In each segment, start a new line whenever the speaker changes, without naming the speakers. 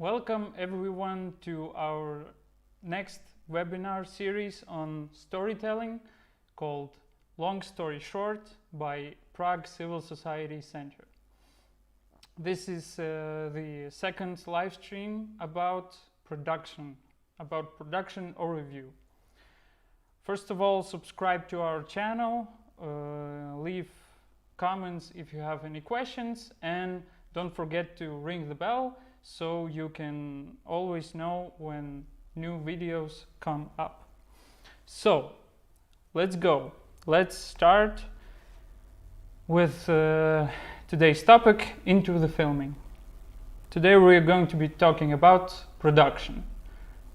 Welcome everyone to our next webinar series on storytelling called Long Story Short by Prague Civil Society Center. This is the second live stream about production overview. First of all, subscribe to our channel, leave comments if you have any questions, and don't forget to ring the bell so you can always know when new videos come up. So let's go. Let's start with today's topic, into the filming. Today we're going to be talking about production,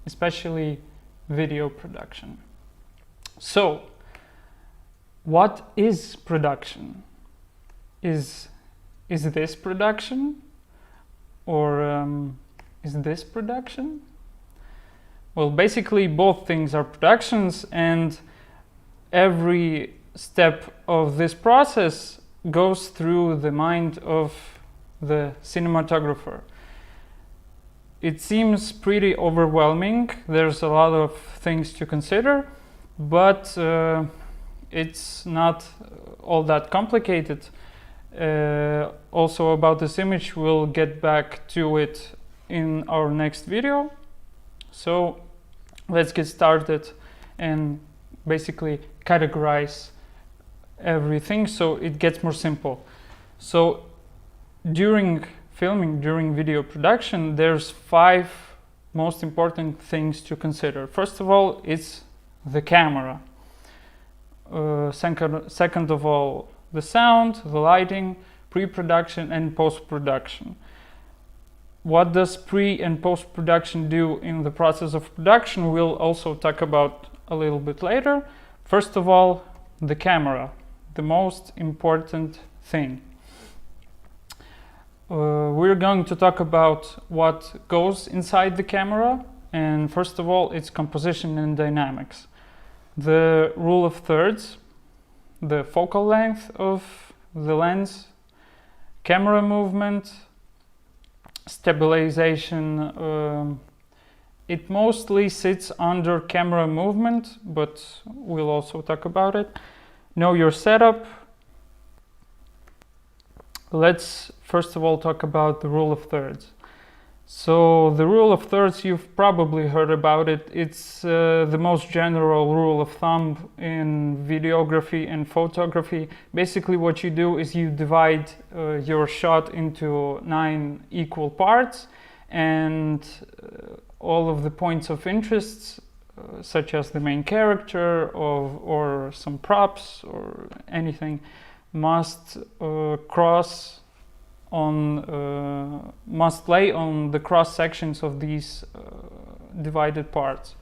especially video production. So what is production? Is this production? Or is this production? Well, basically both things are productions, and every step of this process goes through the mind of the cinematographer. It seems pretty overwhelming. There's a lot of things to consider, but it's not all that complicated. Also about this image, we'll get back to it in our next video. So let's get started and basically categorize everything so it gets more simple. So during filming, during video production, there's 5 most important things to consider. First of all, it's the camera. Second of all, the sound, the lighting, pre-production and post-production. What does pre- and post-production do in the process of production? We'll also talk about a little bit later. First of all, the camera, the most important thing. We're going to talk about what goes inside the camera, and first of all, its composition and dynamics. The rule of thirds, the focal length of the lens, camera movement, stabilization. It mostly sits under camera movement, but we'll also talk about it. Know your setup. Let's first of all talk about the rule of thirds. So the rule of thirds, you've probably heard about it. It's the most general rule of thumb in videography and photography. Basically what you do is you divide your shot into 9 equal parts, and all of the points of interest, such as the main character or some props or anything, must must lay on the cross sections of these divided parts.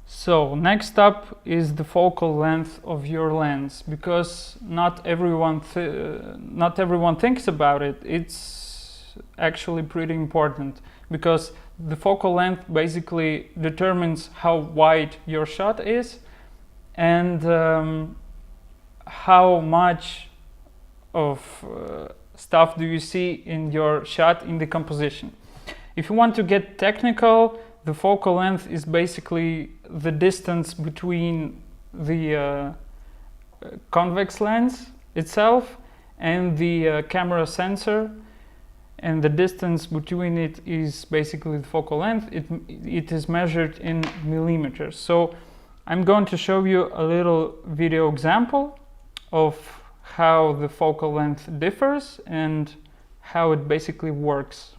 So next up is the focal length of your lens, because not everyone thinks about it. It's actually pretty important, because the focal length basically determines how wide your shot is and how much of stuff do you see in your shot in the composition. If you want to get technical, the focal length is basically the distance between the convex lens itself and the camera sensor, and the distance between it is basically the focal length. It is measured in millimeters. So I'm going to show you a little video example of how the focal length differs and how it basically works.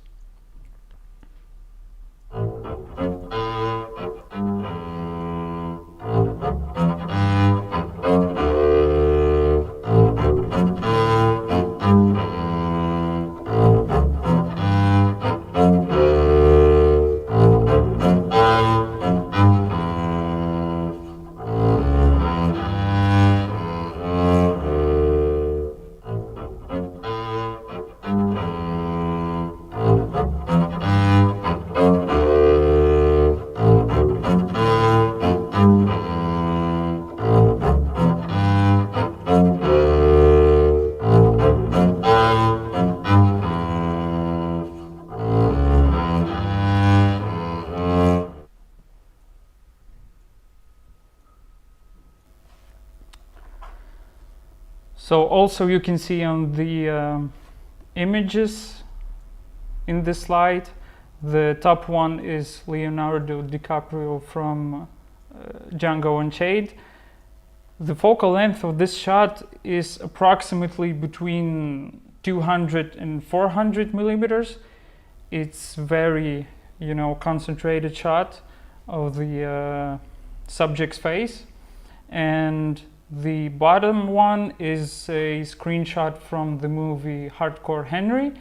So also you can see on the images in this slide, the top one is Leonardo DiCaprio from Django Unchained. The focal length of this shot is approximately between 200 and 400 millimeters. It's very, concentrated shot of the subject's face. And the bottom one is a screenshot from the movie Hardcore Henry.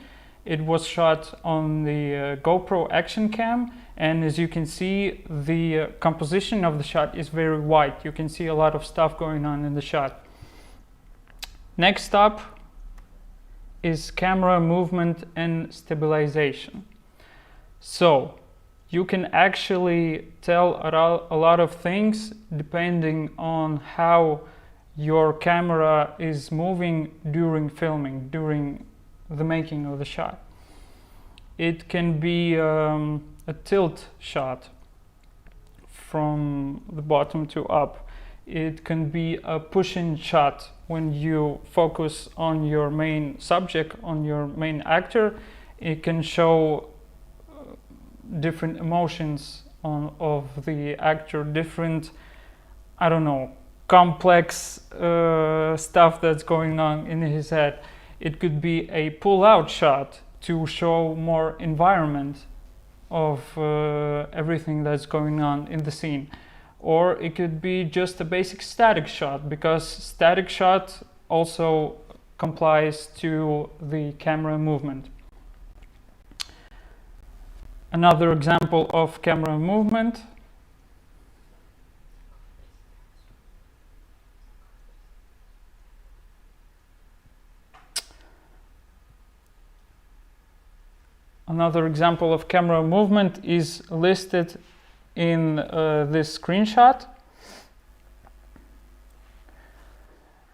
It was shot on the GoPro action cam, and as you can see, the composition of the shot is very white. You can see a lot of stuff going on in the shot. Next up is camera movement and stabilization. So you can actually tell a lot of things depending on how your camera is moving during filming, during the making of the shot. It can be a tilt shot from the bottom to up. It can be a push-in shot when you focus on your main subject, on your main actor. It can show different emotions of the actor, different, complex stuff that's going on in his head. It could be a pull-out shot to show more environment of everything that's going on in the scene. Or it could be just a basic static shot, because static shot also complies to the camera movement. Another example of camera movement . Another example of camera movement is listed in this screenshot.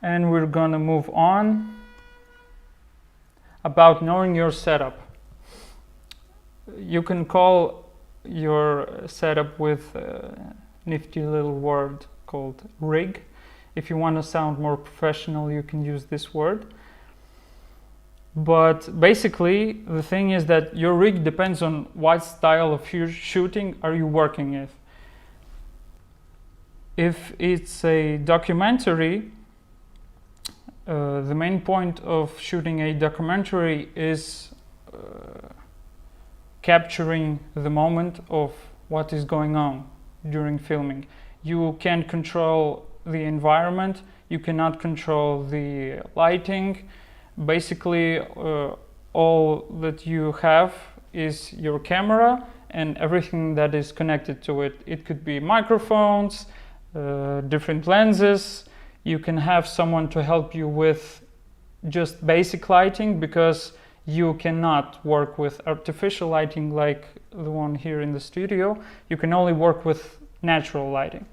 And we're going to move on about knowing your setup. You can call your setup with a nifty little word called rig. If you want to sound more professional, you can use this word. But basically, the thing is that your rig depends on what style of shooting are you working with. If it's a documentary, the main point of shooting a documentary is capturing the moment of what is going on during filming. You can't control the environment, you cannot control the lighting. Basically, all that you have is your camera and everything that is connected to it. It could be microphones, different lenses. You can have someone to help you with just basic lighting, because you cannot work with artificial lighting like the one here in the studio. You can only work with natural lighting.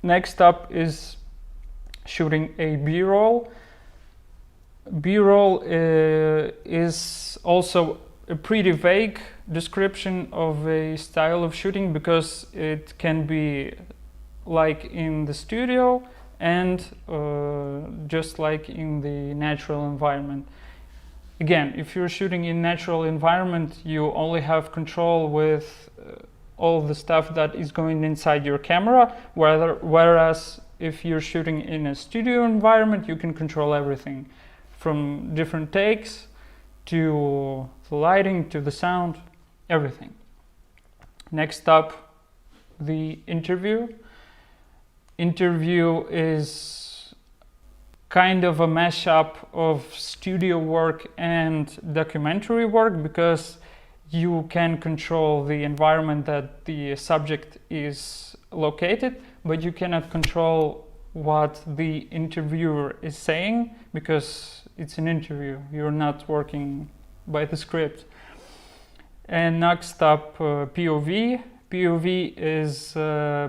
Next up is shooting a B-roll. B-roll is also a pretty vague description of a style of shooting, because it can be like in the studio and just like in the natural environment. Again, if you're shooting in natural environment, you only have control with all the stuff that is going inside your camera, whereas if you're shooting in a studio environment, you can control everything, from different takes to the lighting to the sound, everything. Next up, the interview. Interview is kind of a mashup of studio work and documentary work, because you can control the environment that the subject is located, but you cannot control what the interviewer is saying, because it's an interview. You're not working by the script. And next up, POV. POV is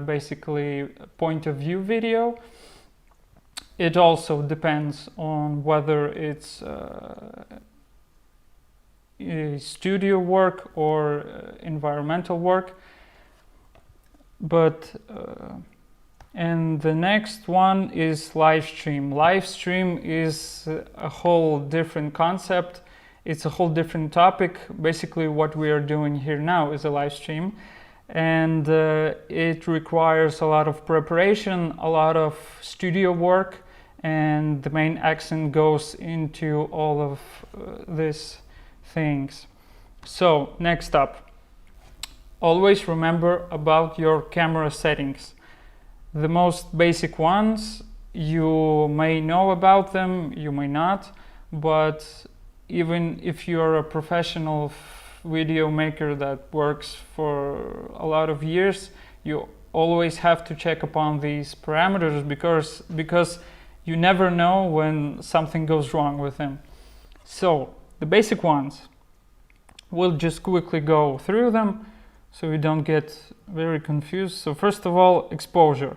basically a point of view video. It also depends on whether it's studio work or environmental work. But And the next one is live stream. Live stream is a whole different concept. It's a whole different topic. Basically what we are doing here now is a live stream, and it requires a lot of preparation, a lot of studio work, and the main accent goes into all of these things. So next up, always remember about your camera settings. The most basic ones, you may know about them, you may not, but even if you're a professional video maker that works for a lot of years, you always have to check upon these parameters because you never know when something goes wrong with them. So the basic ones, we'll just quickly go through them so we don't get very confused. So first of all, exposure.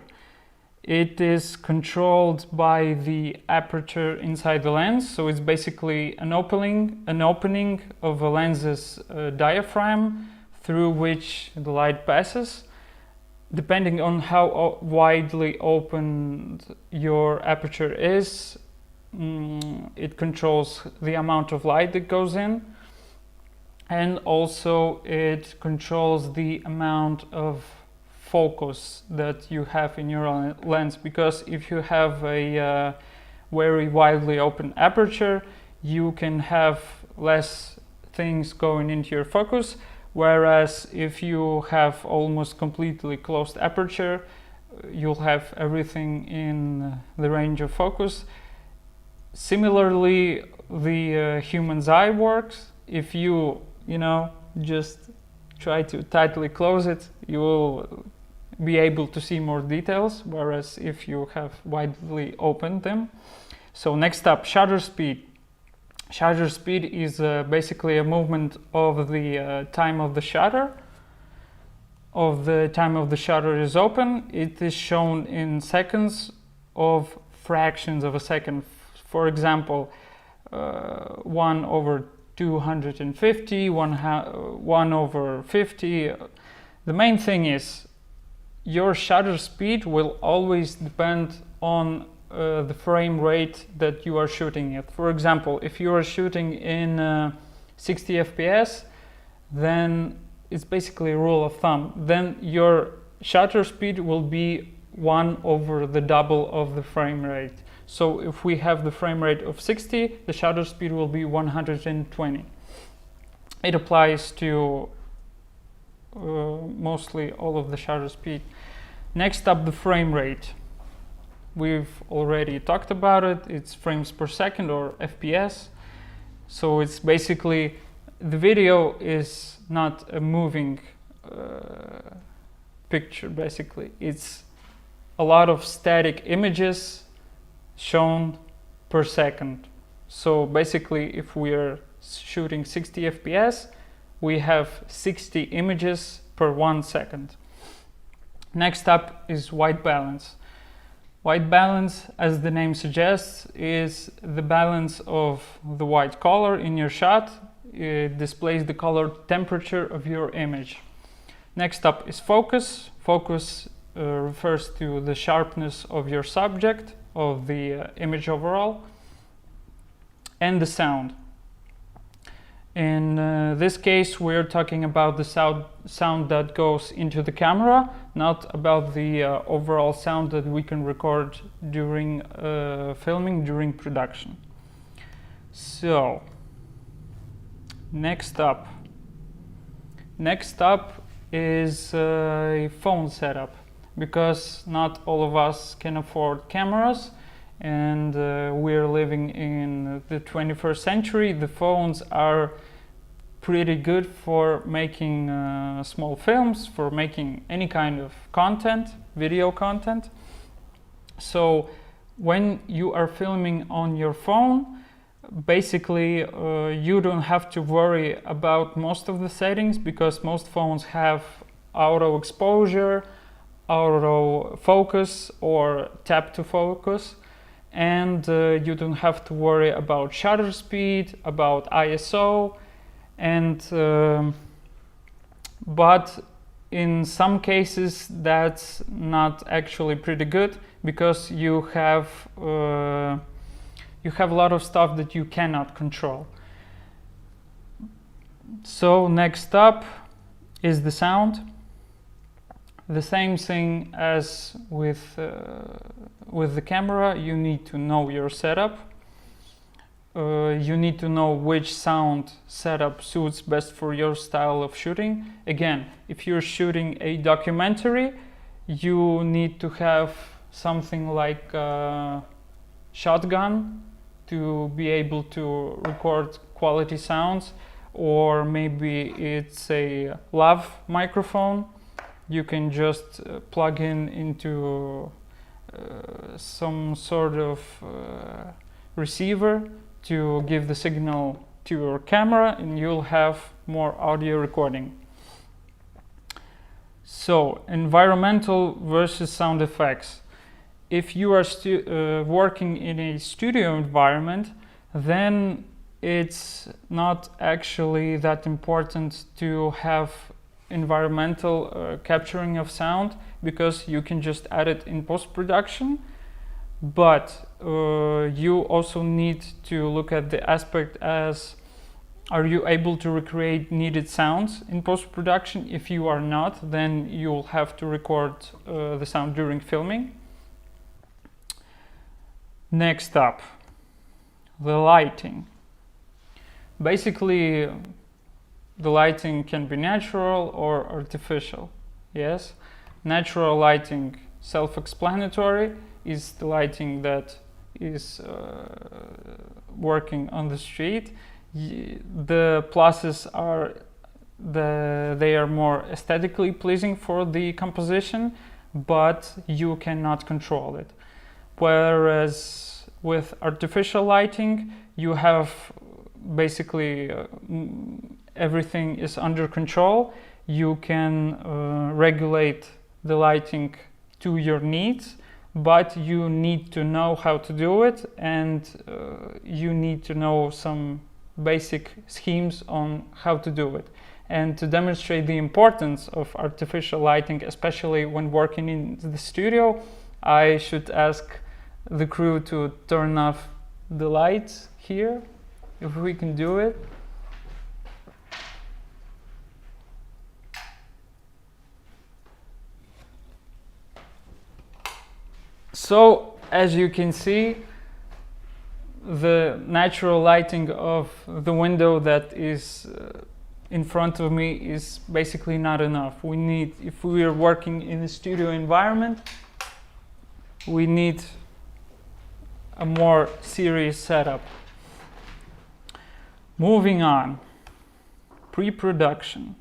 It is controlled by the aperture inside the lens. So it's basically an opening of a lens's diaphragm through which the light passes. Depending on how widely opened your aperture is, it controls the amount of light that goes in. And also it controls the amount of focus that you have in your lens, because if you have a very widely open aperture, you can have less things going into your focus, whereas if you have almost completely closed aperture, you'll have everything in the range of focus. Similarly, the human's eye works. If you just try to tightly close it, you will be able to see more details, whereas if you have widely opened them. So next up, shutter speed. Shutter speed is basically a movement of the time of the shutter. Of the time of the shutter is open. It is shown in seconds of fractions of a second. For example, 1 over 250, 1 over 50. The main thing is your shutter speed will always depend on the frame rate that you are shooting at. For example, if you are shooting in 60 FPS, then it's basically a rule of thumb. Then your shutter speed will be 1 over the double of the frame rate. So if we have the frame rate of 60, the shutter speed will be 120. It applies to mostly all of the shutter speed. Next up, the frame rate. We've already talked about it. It's frames per second, or FPS. So it's basically, the video is not a moving picture, basically. It's a lot of static images shown per second. So basically, if we are shooting 60 FPS, we have 60 images per 1 second. Next up is white balance. White balance, as the name suggests, is the balance of the white color in your shot. It displays the color temperature of your image. Next up is focus. Focus refers to the sharpness of your subject, of the image overall. And the sound. In this case, we're talking about the sound that goes into the camera, not about the overall sound that we can record during filming, during production. So, next up is a phone setup, because not all of us can afford cameras, and we're living in the 21st century. The phones are pretty good for making small films, for making any kind of content, video content. So when you are filming on your phone, basically you don't have to worry about most of the settings, because most phones have auto exposure, auto focus, or tap to focus. And you don't have to worry about shutter speed, about ISO, and but in some cases that's not actually pretty good, because you have a lot of stuff that you cannot control. So next up is the sound. The same thing as with the camera. You need to know your setup. You need to know which sound setup suits best for your style of shooting. Again, if you're shooting a documentary, you need to have something like a shotgun to be able to record quality sounds, or maybe it's a lav microphone. You can just plug into some sort of receiver to give the signal to your camera, and you'll have more audio recording. So, environmental versus sound effects. If you are working in a studio environment, then it's not actually that important to have environmental capturing of sound, because you can just add it in post-production. But you also need to look at the aspect as, are you able to recreate needed sounds in post-production? If you are not, then you'll have to record the sound during filming. Next up, the lighting. Basically, the lighting can be natural or artificial. Yes, natural lighting, self-explanatory, is the lighting that is working on the street. The pluses are they are more aesthetically pleasing for the composition, but you cannot control it. Whereas with artificial lighting, you have basically everything is under control. You can regulate the lighting to your needs, but you need to know how to do it, and you need to know some basic schemes on how to do it. And to demonstrate the importance of artificial lighting, especially when working in the studio, I should ask the crew to turn off the lights here, if we can do it. So, as you can see, the natural lighting of the window that is in front of me is basically not enough. We need, if we are working in a studio environment, we need a more serious setup. Moving on, pre-production.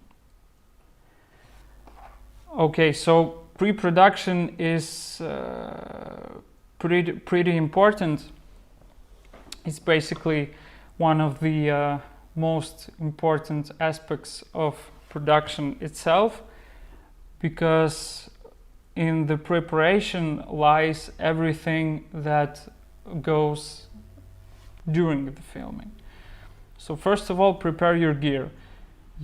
Okay, so pre-production is pretty important. It's basically one of the most important aspects of production itself, because in the preparation lies everything that goes during the filming. So first of all, prepare your gear.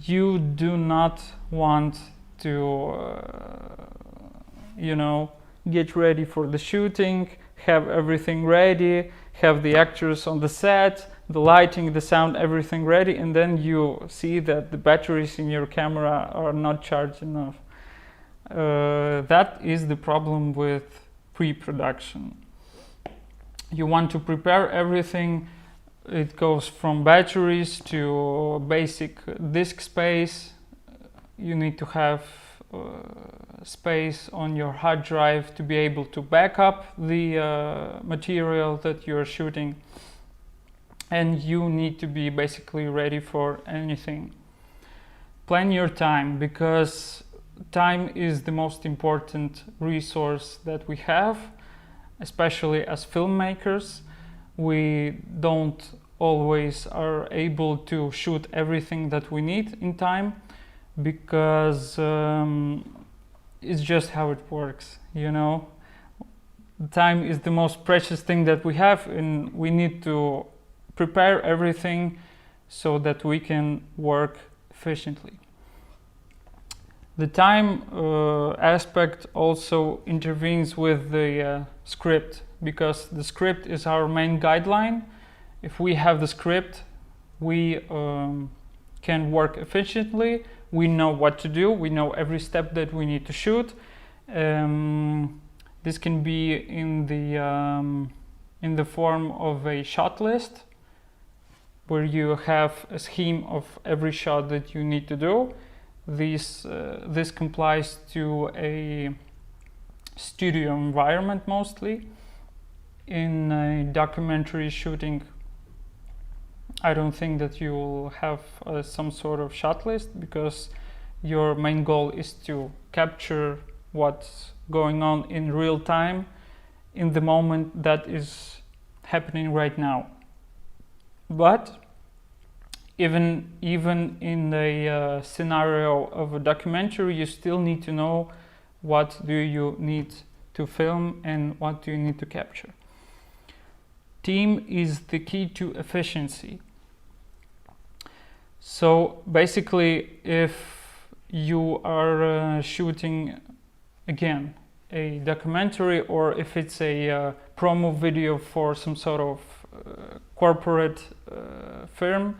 You do not want to get ready for the shooting, have everything ready, have the actors on the set, the lighting, the sound, everything ready, and then you see that the batteries in your camera are not charged enough. That is the problem with pre-production. You want to prepare everything. It goes from batteries to basic disk space. You need to have space on your hard drive to be able to back up the material that you're shooting, and you need to be basically ready for anything. Plan your time, because time is the most important resource that we have, especially as filmmakers. We don't always are able to shoot everything that we need in time, because it's just how it works, Time is the most precious thing that we have, and we need to prepare everything so that we can work efficiently. The time aspect also intervenes with the script, because the script is our main guideline. If we have the script, we can work efficiently. We know what to do. We know every step that we need to shoot. This can be in the form of a shot list, where you have a scheme of every shot that you need to do. This complies to a studio environment mostly. In a documentary shooting, I don't think that you will have some sort of shot list, because your main goal is to capture what's going on in real time, in the moment that is happening right now. But even in the scenario of a documentary, you still need to know what do you need to film and what do you need to capture. Team is the key to efficiency. So basically, if you are shooting, again, a documentary, or if it's a promo video for some sort of corporate firm,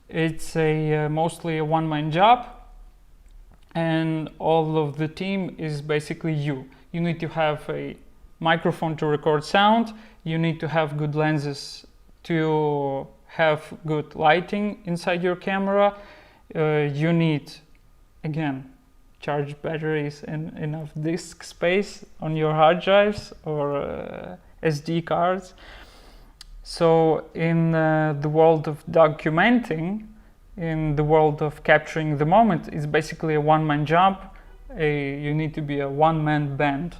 it's mostly a one-man job, and all of the team is basically you. You need to have a microphone to record sound. You need to have good lenses to have good lighting inside your camera. You need, again, charged batteries and enough disk space on your hard drives or SD cards. So in the world of documenting, in the world of capturing the moment, it's basically a one-man job. You need to be a one-man band.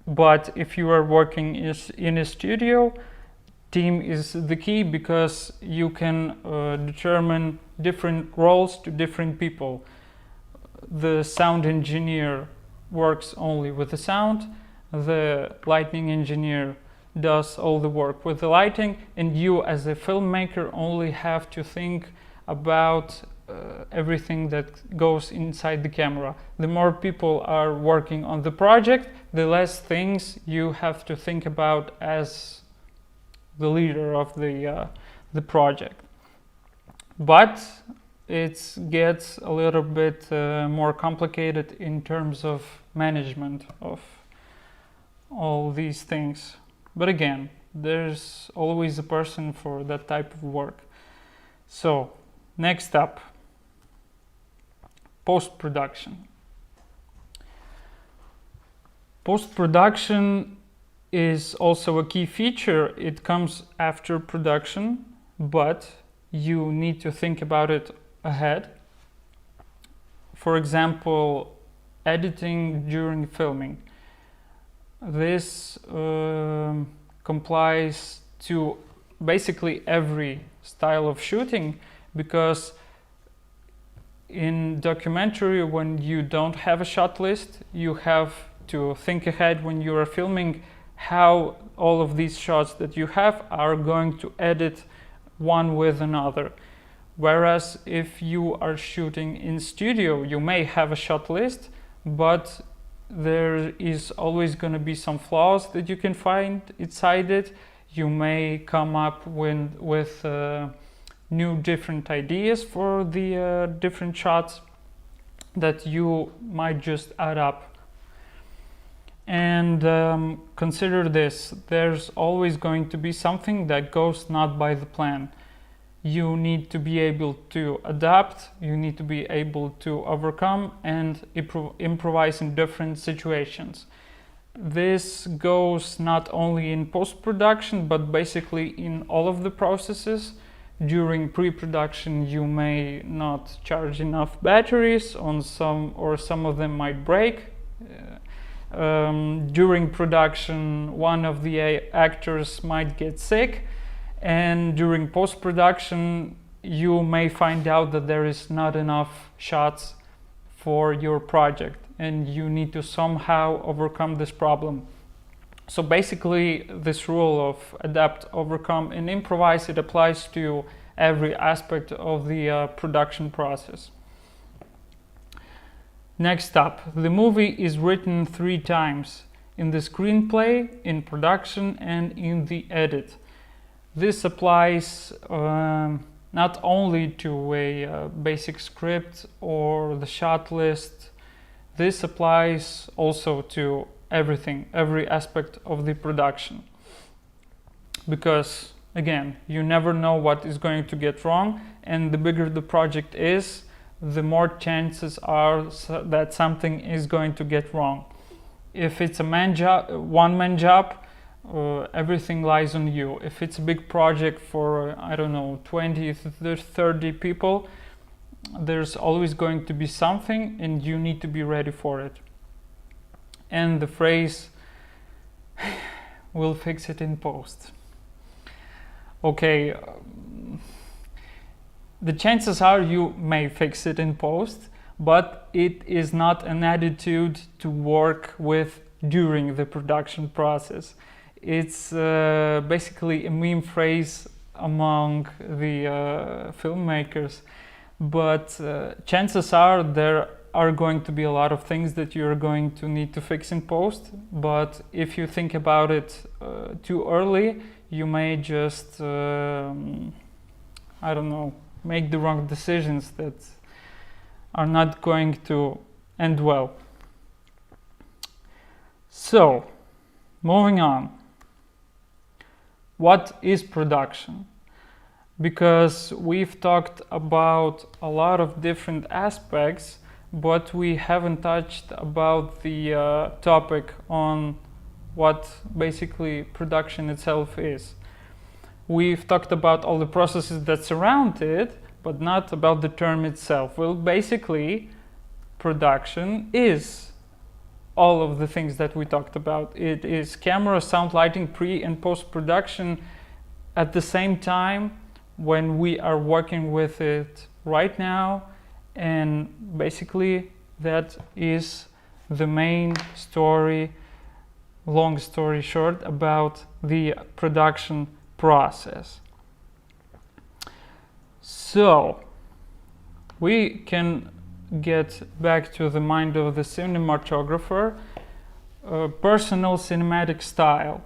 But if you are working in a studio, team is the key, because you can determine different roles to different people. The sound engineer works only with the sound, the lighting engineer does all the work with the lighting, and you as a filmmaker only have to think about everything that goes inside the camera. The more people are working on the project, the less things you have to think about as the leader of the project. But it gets a little bit more complicated in terms of management of all these things. But again, there's always a person for that type of work. So, next up, post-production. Post-production is also a key feature. It comes after production, but you need to think about it ahead. For example, editing during filming. This complies to basically every style of shooting, because in documentary, when you don't have a shot list, you have to think ahead when you are filming how all of these shots that you have are going to edit one with another. Whereas if you are shooting in studio, you may have a shot list, but there is always going to be some flaws that you can find inside it. You may come up with new different ideas for the different shots that you might just add up. And consider this, there's always going to be something that goes not by the plan. You need to be able to adapt, you need to be able to overcome and improvise in different situations. This goes not only in post-production, but basically in all of the processes. During pre-production, you may not charge enough batteries on some, or some of them might break. During production, one of the actors might get sick, and during post-production you may find out that there is not enough shots for your project, and you need to somehow overcome this problem. So basically, this rule of adapt, overcome, and improvise, it applies to every aspect of the production process. Next up, the movie is written 3 times: in the screenplay, in production, and in the edit. This applies not only to a basic script or the shot list. This applies also to everything, every aspect of the production. Because, again, you never know what is going to get wrong, and the bigger the project is, the more chances are that something is going to get wrong. If it's a one-man job, everything lies on you. If it's a big project for, I don't know, 20, 30 people, there's always going to be something, and you need to be ready for it. And the phrase, we'll fix it in post. Okay, the chances are you may fix it in post, but it is not an attitude to work with during the production process. It's basically a meme phrase among the filmmakers, but chances are there are going to be a lot of things that you're going to need to fix in post. But if you think about it too early, you may just, I don't know, make the wrong decisions that are not going to end well. So, moving on. What is production? Because we've talked about a lot of different aspects, but we haven't touched about the topic on what basically production itself is. We've talked about all the processes that surround it, but not about the term itself. Well, basically, production is all of the things that we talked about. It is camera, sound, lighting, pre- and post-production at the same time when we are working with it right now, and basically that is the main story, long story short, about the production process. So we can get back to the mind of the cinematographer, personal cinematic style.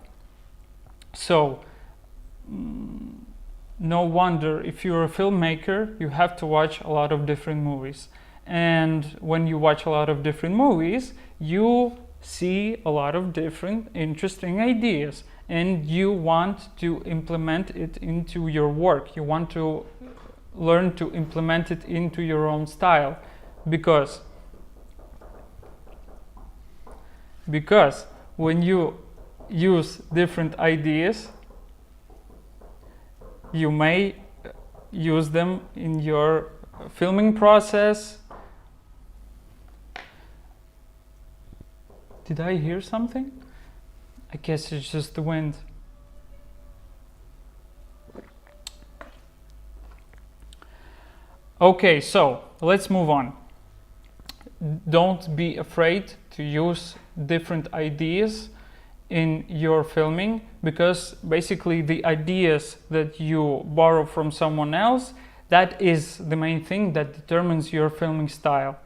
So no wonder, if you're a filmmaker, you have to watch a lot of different movies. And when you watch a lot of different movies, you see a lot of different interesting ideas, and you want to implement it into your work. You want to learn to implement it into your own style, because when you use different ideas, you may use them in your filming process. Did I hear something? I guess it's just the wind. Okay, so let's move on. Don't be afraid to use different ideas in your filming, because basically the ideas that you borrow from someone else, that is the main thing that determines your filming style.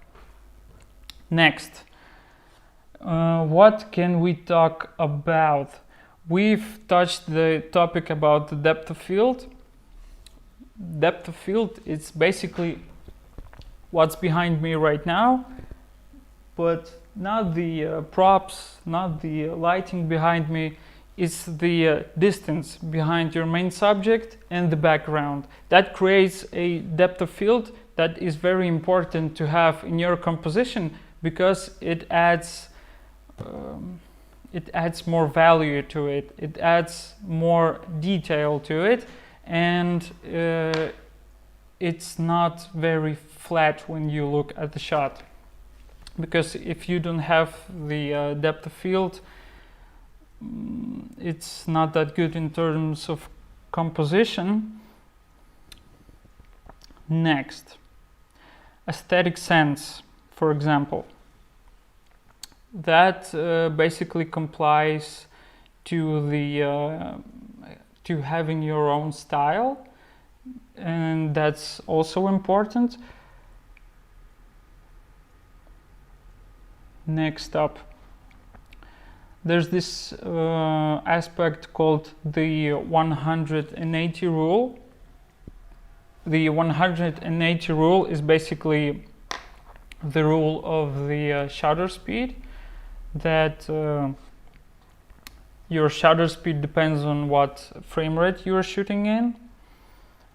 Next, what can we talk about? We've touched the topic about the depth of field. Depth of field, it's basically what's behind me right now, but not the props, not the lighting behind me. It's the distance behind your main subject and the background. That creates a depth of field that is very important to have in your composition, because it adds more value to it. It adds more detail to it, and it's not very flat when you look at the shot. Because if you don't have the depth of field, it's not that good in terms of composition. Next, aesthetic sense, for example. That basically complies to the to having your own style, and that's also important. Next up, there's this aspect called the 180 rule. The 180 rule is basically the rule of the shutter speed, that your shutter speed depends on what frame rate you are shooting in.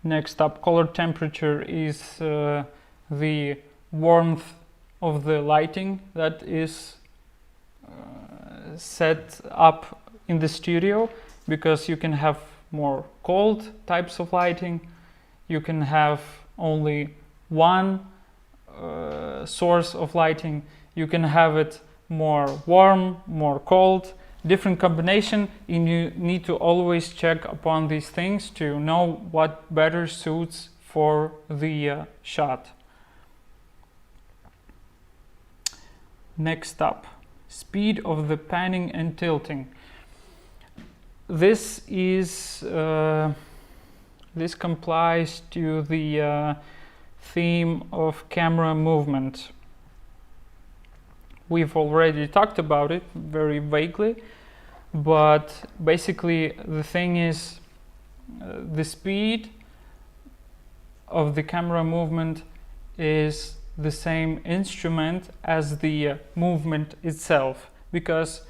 Next up, color temperature is the warmth of the lighting that is set up in the studio, because you can have more cold types of lighting, you can have only one source of lighting, you can have it more warm, more cold, different combination, and you need to always check upon these things to know what better suits for the shot. Next up, speed of the panning and tilting. This is this complies to the theme of camera movement. We've already talked about it very vaguely, but basically the thing is the speed of the camera movement is the same instrument as the movement itself, because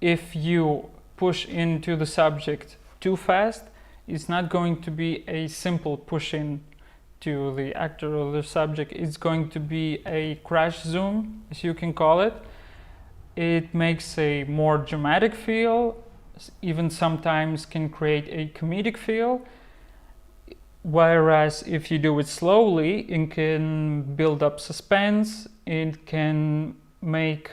if you push into the subject too fast, it's not going to be a simple push in to the actor or the subject. It's going to be a crash zoom, as you can call it. It makes a more dramatic feel, even sometimes can create a comedic feel. Whereas if you do it slowly, it can build up suspense, it can make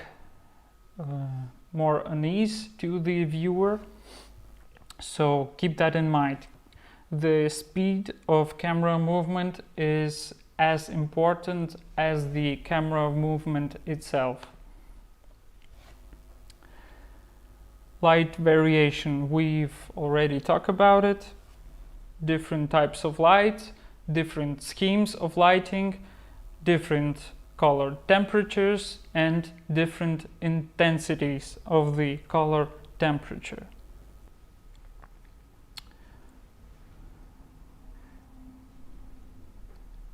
more unease to the viewer. So keep that in mind. The speed of camera movement is as important as the camera movement itself. Light variation, we've already talked about it. Different types of light, different schemes of lighting, different color temperatures, and different intensities of the color temperature.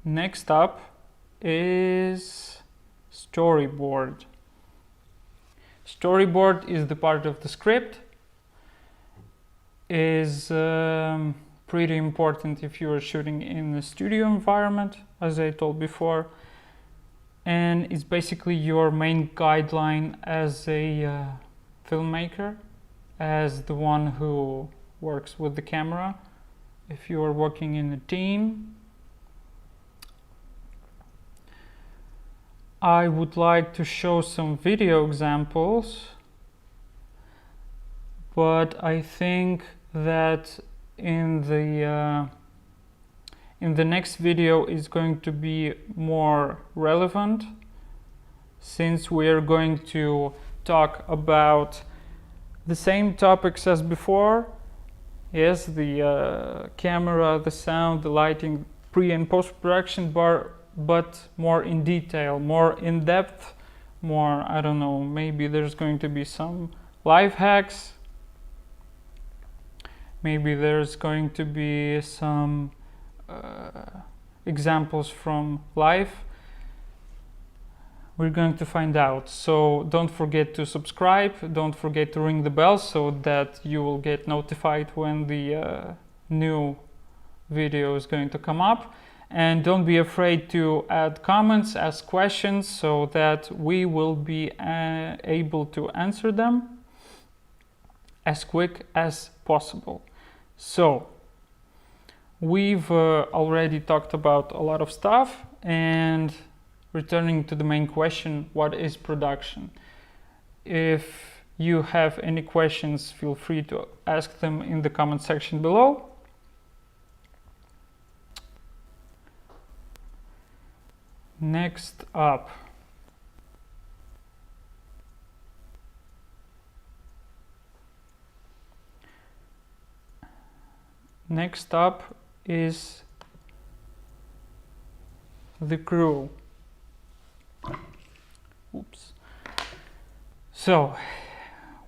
Next up is storyboard. Storyboard is the part of the script, is pretty important if you are shooting in a studio environment, as I told before, and it's basically your main guideline as a filmmaker, as the one who works with the camera. If you are working in a team, I would like to show some video examples, but I think that in the next video is going to be more relevant, since we are going to talk about the same topics as before. Yes, the camera, the sound, the lighting, pre and post-production, but more in detail, more in depth, more, I don't know, maybe there's going to be some life hacks, maybe there's going to be some examples from life. We're going to find out. So don't forget to subscribe, don't forget to ring the bell so that you will get notified when the new video is going to come up. And don't be afraid to add comments, ask questions, so that we will be able to answer them as quick as possible. So we've already talked about a lot of stuff, and returning to the main question, what is production? If you have any questions, feel free to ask them in the comment section below. Next up, is the crew. Oops. So,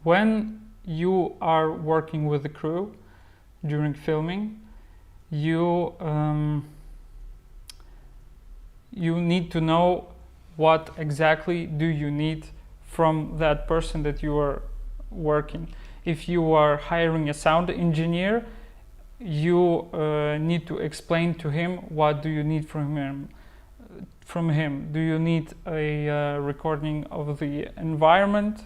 when you are working with the crew during filming, you need to know what exactly do you need from that person that you are working. If you are hiring a sound engineer, you need to explain to him what do you need from him. Do you need a recording of the environment,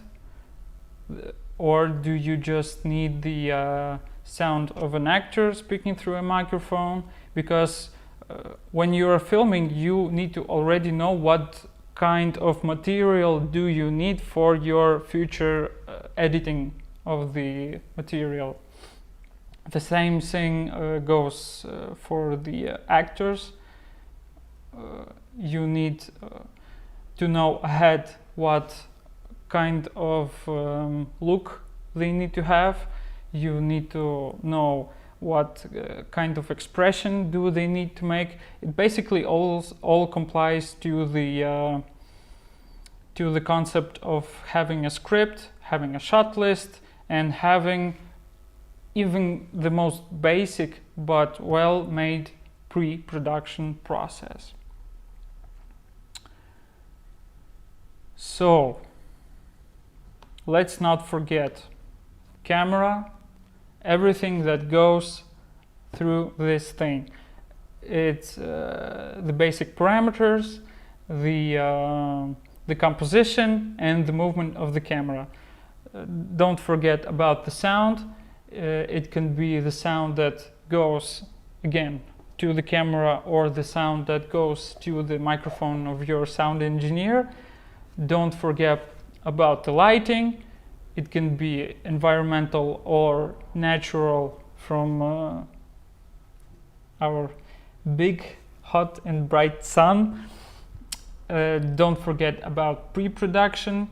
or do you just need the sound of an actor speaking through a microphone? Because when you are filming, you need to already know what kind of material do you need for your future editing of the material. The same thing goes for the actors. You need to know ahead what kind of look they need to have. You need to know what kind of expression do they need to make. It basically all complies to the concept of having a script, having a shot list, and having even the most basic but well-made pre-production process. So let's not forget camera, everything that goes through this thing. It's the basic parameters, the composition, and the movement of the camera. Don't forget about the sound. It can be the sound that goes again to the camera, or the sound that goes to the microphone of your sound engineer. Don't forget about the lighting. It can be environmental or natural from our big, hot and bright sun. Don't forget about pre-production.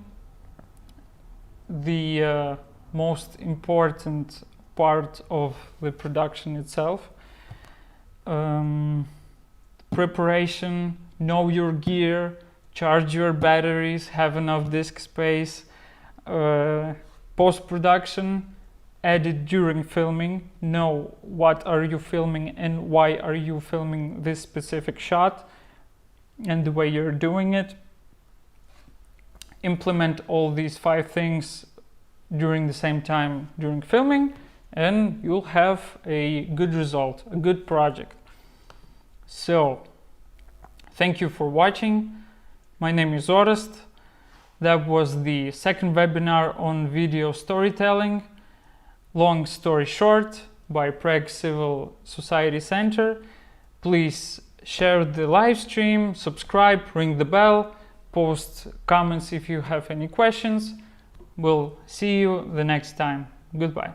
The most important part of the production itself. Preparation, know your gear, charge your batteries, have enough disk space. Post-production, edit during filming, know what are you filming and why are you filming this specific shot and the way you're doing it. Implement all these 5 things during the same time during filming, and you'll have a good result, a good project. So, thank you for watching. My name is Orest. That was the second webinar on video storytelling, Long Story Short, by Prague Civil Society Center. Please share the live stream, subscribe, ring the bell, post comments if you have any questions. We'll see you the next time. Goodbye.